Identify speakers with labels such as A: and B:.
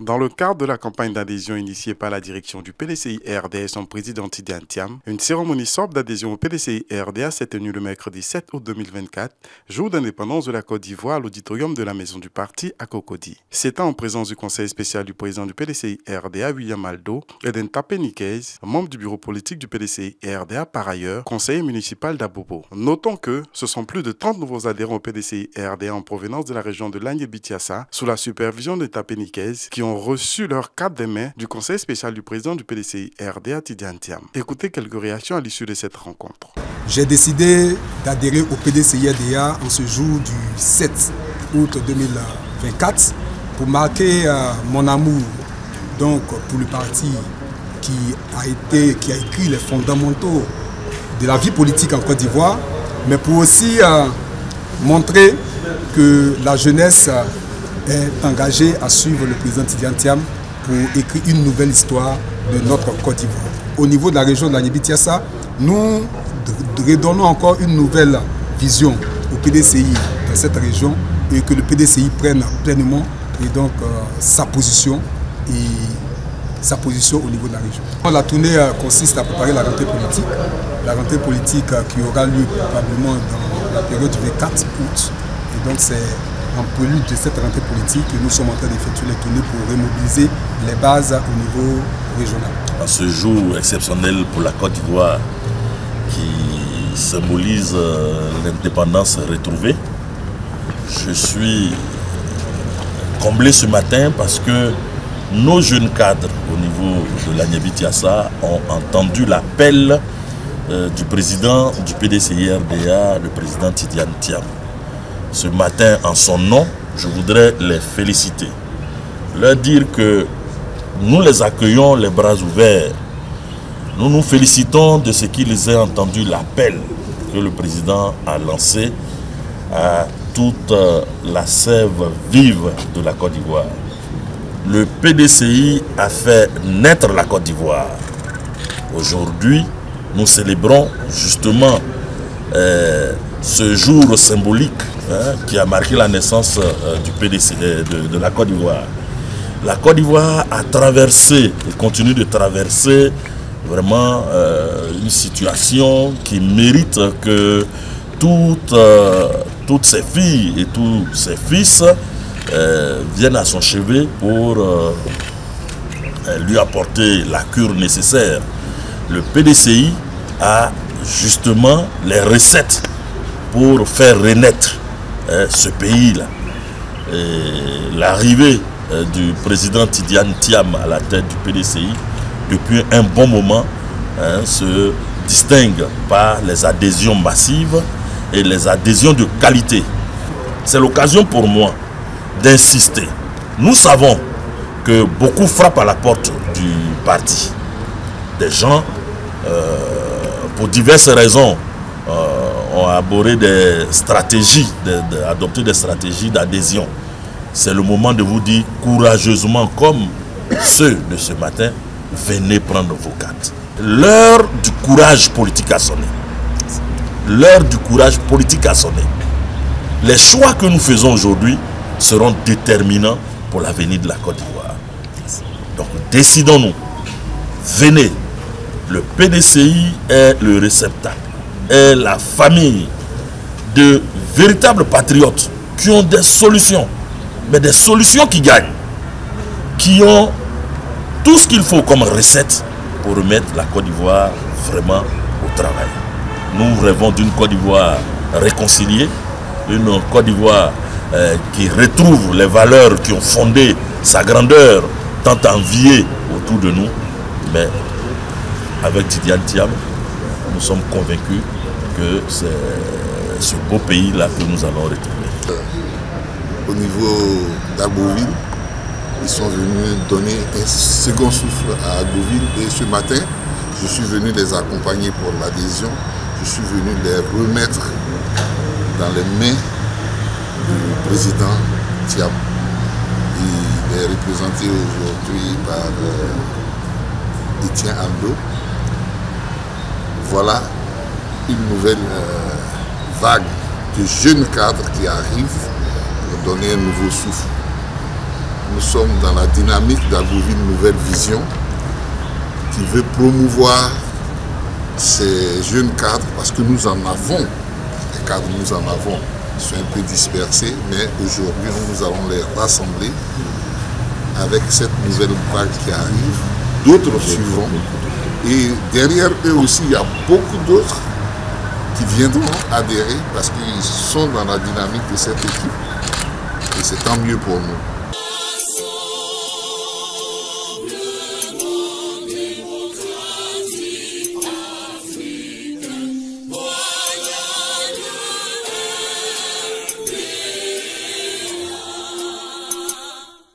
A: Dans le cadre de la campagne d'adhésion initiée par la direction du PDCI-RDA et son président Tidjane Thiam, une cérémonie sobre d'adhésion au PDCI-RDA s'est tenue le mercredi 7 août 2024, jour d'indépendance de la Côte d'Ivoire à l'auditorium de la maison du parti à Cocody. C'est en présence du conseil spécial du président du PDCI-RDA, William Aldo, et d'Ntapé Nikez, membre du bureau politique du PDCI-RDA, par ailleurs, conseiller municipal d'Abobo. Notons que ce sont plus de 30 nouveaux adhérents au PDCI-RDA en provenance de la région de l'Agné-Bitiassa, sous la supervision d'Ntapé Nikez, qui ont reçu leur carte des mains du conseil spécial du président du PDCI-RDA, Tidjane Thiam. Écoutez quelques réactions à l'issue de cette rencontre.
B: J'ai décidé d'adhérer au PDCI-RDA en ce jour du 7 août 2024 pour marquer mon amour donc, pour le parti qui a écrit les fondamentaux de la vie politique en Côte d'Ivoire, mais pour aussi montrer que la jeunesse est engagée à suivre le président Tidjane Thiam pour écrire une nouvelle histoire de notre Côte d'Ivoire. Au niveau de la région de l'Agné-Bitiassa, nous redonnons encore une nouvelle vision au PDCI dans cette région et que le PDCI prenne pleinement et donc, sa position au niveau de la région. La tournée consiste à préparer la rentrée politique qui aura lieu probablement dans la période du 24 août. Et donc c'est en prélude de cette rentrée politique que nous sommes en train d'effectuer les tournées pour remobiliser les bases au niveau régional.
C: En ce jour exceptionnel pour la Côte d'Ivoire qui symbolise l'indépendance retrouvée, je suis comblé ce matin parce que nos jeunes cadres au niveau de l'Agné-Bitiassa ont entendu l'appel du président du PDCI-RDA, le président Tidjane Thiam. Ce matin, en son nom, je voudrais les féliciter, leur dire que nous les accueillons les bras ouverts. Nous nous félicitons de ce qu'ils aient entendu l'appel que le président a lancé à toute la sève vive de la Côte d'Ivoire. Le PDCI a fait naître la Côte d'Ivoire. Aujourd'hui, nous célébrons justement ce jour symbolique qui a marqué la naissance du PDCI, de la Côte d'Ivoire. La Côte d'Ivoire a traversé et continue de traverser vraiment une situation qui mérite que toutes ses filles et tous ses fils viennent à son chevet pour lui apporter la cure nécessaire. Le PDCI a justement les recettes pour faire renaître ce pays-là. L'arrivée du président Tidjane Thiam à la tête du PDCI depuis un bon moment se distingue par les adhésions massives et les adhésions de qualité. C'est l'occasion pour moi d'insister. Nous savons que beaucoup frappent à la porte du parti. Des gens, pour diverses raisons, ont abordé des stratégies, adopté des stratégies d'adhésion. C'est le moment de vous dire courageusement, comme ceux de ce matin, venez prendre vos cartes. L'heure du courage politique a sonné. L'heure du courage politique a sonné. Les choix que nous faisons aujourd'hui seront déterminants pour l'avenir de la Côte d'Ivoire. Donc décidons-nous. Venez. Le PDCI est le réceptacle, est la famille de véritables patriotes qui ont des solutions, mais des solutions qui gagnent, qui ont tout ce qu'il faut comme recette pour remettre la Côte d'Ivoire vraiment au travail. Nous rêvons d'une Côte d'Ivoire réconciliée, une Côte d'Ivoire qui retrouve les valeurs qui ont fondé sa grandeur, tant enviée autour de nous. Mais avec Tidjane Thiam, nous sommes convaincus que c'est ce beau pays-là que nous allons retrouver.
D: Au niveau d'Agboville, ils sont venus donner un second souffle à Agboville et ce matin, je suis venu les accompagner pour l'adhésion. Je suis venu les remettre dans les mains du président Thiam. Il est représenté aujourd'hui par Etienne Aldo. Voilà une nouvelle vague de jeunes cadres qui arrivent pour donner un nouveau souffle. nous sommes dans la dynamique d'Agboville Nouvelle Vision qui veut promouvoir ces jeunes cadres parce que nous en avons. Les cadres, nous en avons. Ils sont un peu dispersés, mais aujourd'hui, nous allons les rassembler avec cette nouvelle vague qui arrive. D'autres suivront. Et derrière eux aussi, il y a beaucoup d'autres qui viendront adhérer parce qu'ils sont dans la dynamique de cette équipe. Et c'est tant mieux pour nous.